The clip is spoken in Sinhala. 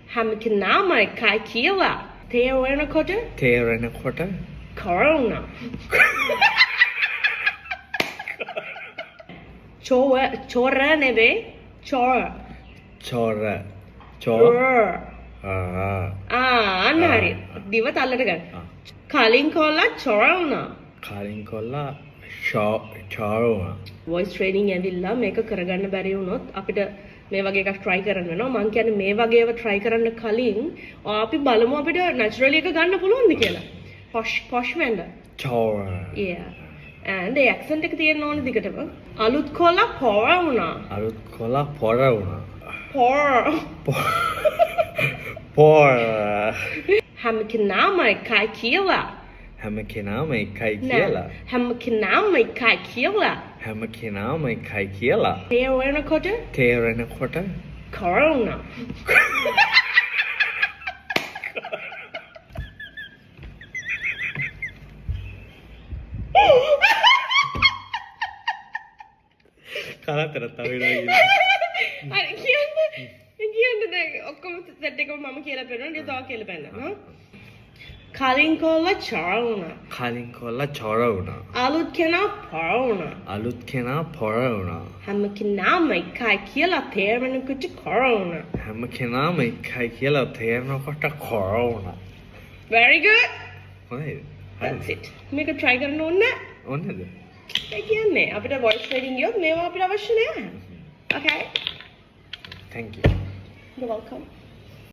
හැම කෙනාම එකයි කියලා තේරෙනකොට තේරෙනකොට corona චෝර නෙවෙයි චෝර චෝර අන්න හරි දිව තල්ලට ගන්න කලින් කොල්ලා චෝර වුණා කලින් කොල්ලා චෝර වුණා voice training ඇවිල්ලා මේක කරගන්න බැරි වුණොත් අපිට මේ වගේ එකක් try කරන්න වෙනවා මං කියන්නේ මේ වගේ ඒවා try කරන්න කලින් අපි බලමු අපිට naturally එක ගන්න පුළුවන්ද කියලා posh වෙන්න චෝර yeah and the accent එක තියෙන්න ඕනේ දිගටම අලුත් කොල්ලා පොර වුණා අලුත් කොල්ලා පොර වුණා පොර හැම කෙනාම එකයි කියලා හැම කෙනාම එකයි කියලා හැම කෙනාම එකයි කියලා හැම කෙනාම එකයි කියලා තේරෙනකොට corona කරතර තවෙනවා අර කියන්නේ දැන් ඔක්කොම සෙට් එකම මම කියලා පෙන්නනවා ඊට තව කියලා පෙන්නනවා කලින් කොල්ලා චෝර වුණා කලින් කොල්ලා චෝර වුණා අලුත් කෙනා පොර වුණා අලුත් කෙනා පොර වුණා හැම කෙනාම එකයි කියලා තේරෙනකොට corona හැම කෙනාම එකයි කියලා තේරෙනකොට කොර වුණා very good හොඳයි that's it මේක try කරන්න ඕනේ ඕනේද ඒ කියන්නේ අපිට voice training ගියොත් මේවා අපිට අවශ්‍ය නෑ okay thank you you're welcome